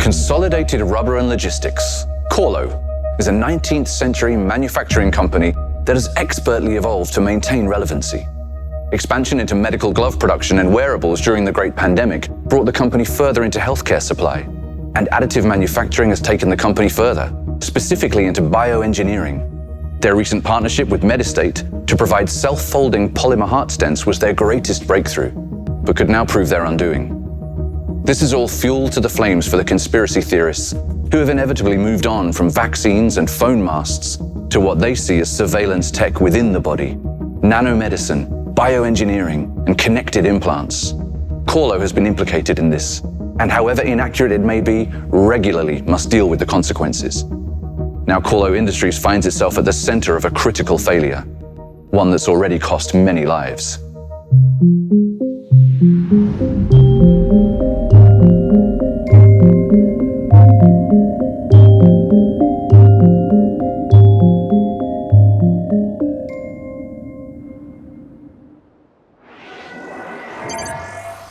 Consolidated Rubber and Logistics, KoRLo, is a 19th century manufacturing company that has expertly evolved to maintain relevancy. Expansion into medical glove production and wearables during the Great Pandemic brought the company further into healthcare supply, and additive manufacturing has taken the company further, specifically into bioengineering. Their recent partnership with Medistate to provide self-folding polymer heart stents was their greatest breakthrough, but could now prove their undoing. This is all fuel to the flames for the conspiracy theorists, who have inevitably moved on from vaccines and phone masts to what they see as surveillance tech within the body, nanomedicine, bioengineering, and connected implants. KoRLo has been implicated in this, and however inaccurate it may be, regularly must deal with the consequences. Now KoRLo Industries finds itself at the center of a critical failure, one that's already cost many lives.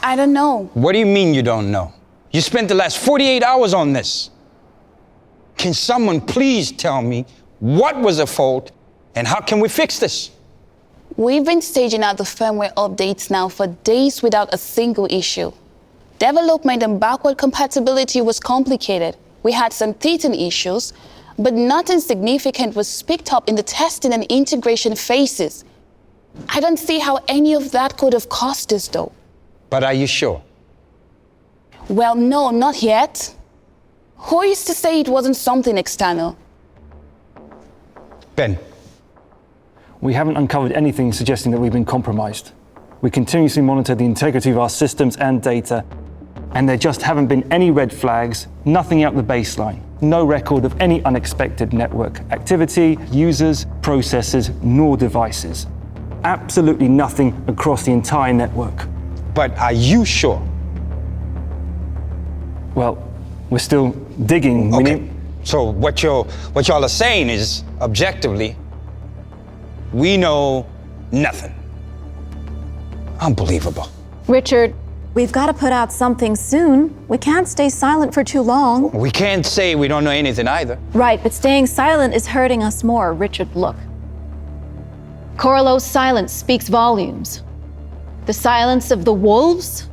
I don't know. What do you mean you don't know? You spent the last 48 hours on this. Can someone please tell me what was at fault and how can we fix this? We've been staging out the firmware updates now for days without a single issue. Development and backward compatibility was complicated. We had some teething issues, but nothing significant was picked up in the testing and integration phases. I don't see how any of that could have caused this though. But are you sure? Well, no, not yet. Who is to say it wasn't something external? Ben. We haven't uncovered anything suggesting that we've been compromised. We continuously monitor the integrity of our systems and data, and there just haven't been any red flags, nothing out the baseline, no record of any unexpected network activity, users, processes, nor devices. Absolutely nothing across the entire network. But are you sure? Well, we're still digging. Okay. So what y'all are saying is, objectively, we know nothing. Unbelievable. Richard, we've got to put out something soon. We can't stay silent for too long. We can't say we don't know anything either. Right, but staying silent is hurting us more. Richard, look. KoRLo's silence speaks volumes. The silence of the wolves?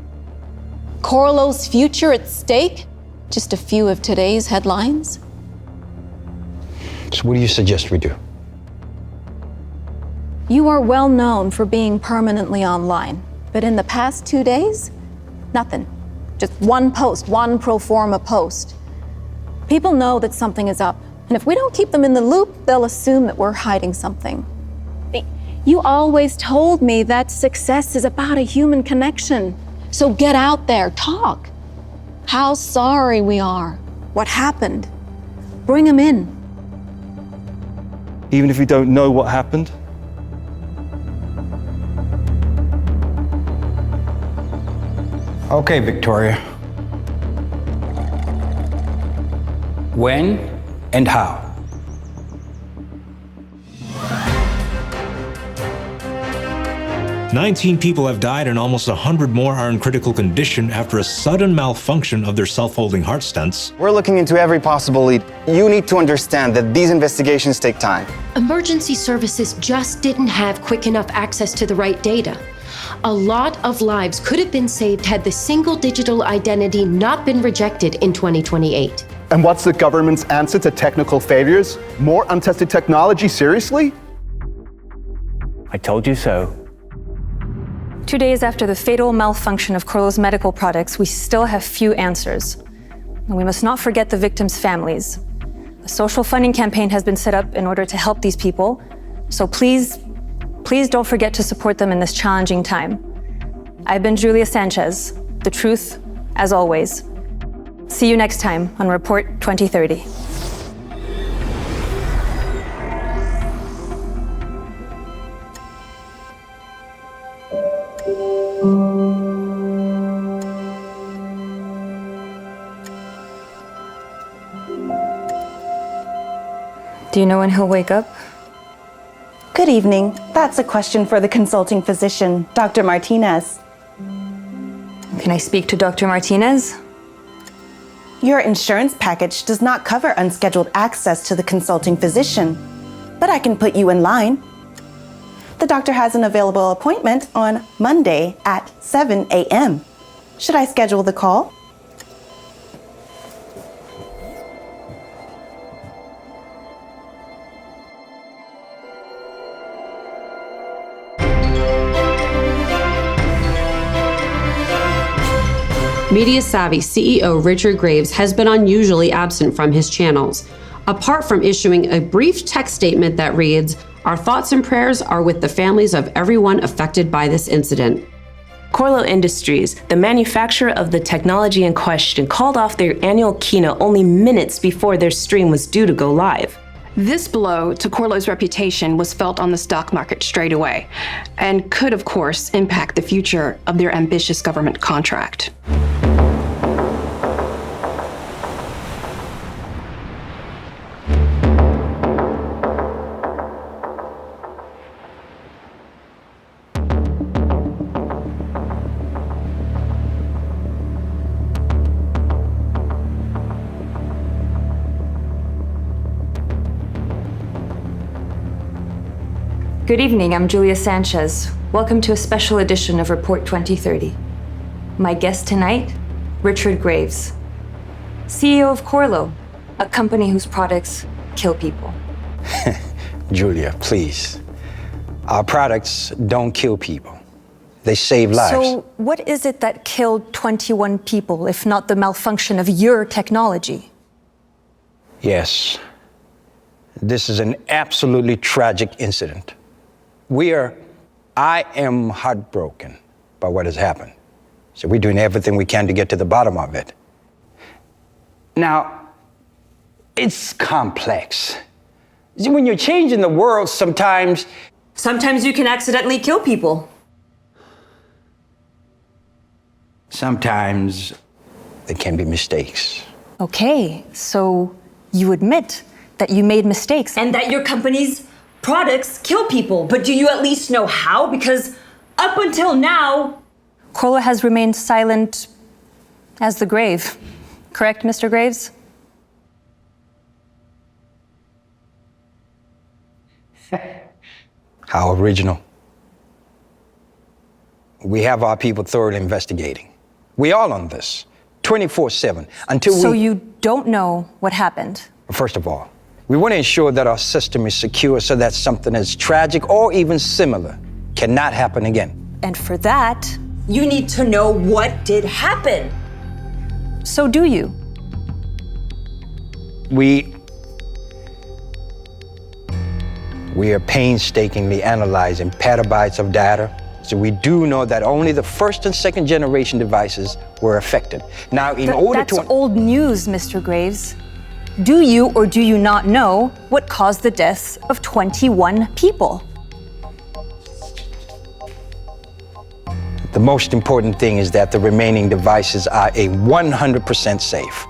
KoRLo's future at stake? Just a few of today's headlines. So what do you suggest we do? You are well known for being permanently online, but in the past 2 days, nothing. Just one post, one pro forma post. People know that something is up, and if we don't keep them in the loop, they'll assume that we're hiding something. You always told me that success is about a human connection. So get out there, talk. How sorry we are. What happened? Bring them in. Even if we don't know what happened? Okay, Victoria. When and how? "19 people have died and almost 100 more are in critical condition after a sudden malfunction of their self-folding heart stents." We're looking into every possible lead. You need to understand that these investigations take time. Emergency services just didn't have quick enough access to the right data. A lot of lives could have been saved had the single digital identity not been rejected in 2028. And what's the government's answer to technical failures? More untested technology, seriously? I told you so. 2 days after the fatal malfunction of KoRLo's medical products, we still have few answers. And we must not forget the victims' families. A social funding campaign has been set up in order to help these people, so please don't forget to support them in this challenging time. I've been Julia Sanchez, the truth, as always. See you next time on Report 2030. Do you know when he'll wake up? Good evening. That's a question for the consulting physician, Dr. Martinez. Can I speak to Dr. Martinez? Your insurance package does not cover unscheduled access to the consulting physician, but I can put you in line. The doctor has an available appointment on Monday at 7 a.m. Should I schedule the call? Media-savvy CEO Richard Graves has been unusually absent from his channels, apart from issuing a brief text statement that reads, "Our thoughts and prayers are with the families of everyone affected by this incident." KoRLo Industries, the manufacturer of the technology in question, called off their annual keynote only minutes before their stream was due to go live. This blow to KoRLo's reputation was felt on the stock market straight away, and could, of course, impact the future of their ambitious government contract. Good evening, I'm Julia Sanchez. Welcome to a special edition of Report 2030. My guest tonight, Richard Graves, CEO of KoRLo, a company whose products kill people. Julia, please. Our products don't kill people. They save lives. So what is it that killed 21 people, if not the malfunction of your technology? Yes. This is an absolutely tragic incident. I am heartbroken by what has happened. So we're doing everything we can to get to the bottom of it. Now, it's complex. When you're changing the world, sometimes you can accidentally kill people. Sometimes there can be mistakes. Okay, so you admit that you made mistakes and that your company's products kill people, but do you at least know how? Because up until now, KoRLo has remained silent as the grave. Correct, Mr. Graves? How original. We have our people thoroughly investigating. We all on this, 24/7, until So you don't know what happened? First of all, we want to ensure that our system is secure so that something as tragic or even similar cannot happen again. And for that, you need to know what did happen. So do you? We are painstakingly analyzing petabytes of data, so we do know that only the first and second generation devices were affected. Now, That's old news, Mr. Graves. Do you or do you not know what caused the deaths of 21 people? The most important thing is that the remaining devices are 100% safe.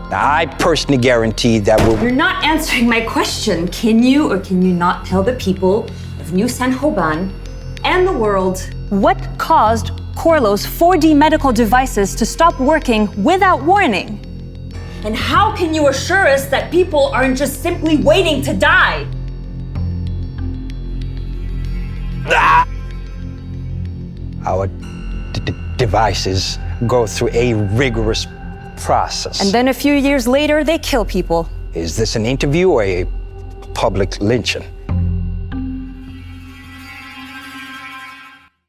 Now, I personally guarantee that You're not answering my question. Can you or can you not tell the people of New San Joban and the world what caused KoRLo's 4D medical devices to stop working without warning? And how can you assure us that people aren't just simply waiting to die? Our devices go through a rigorous process. And then a few years later, they kill people. Is this an interview or a public lynching?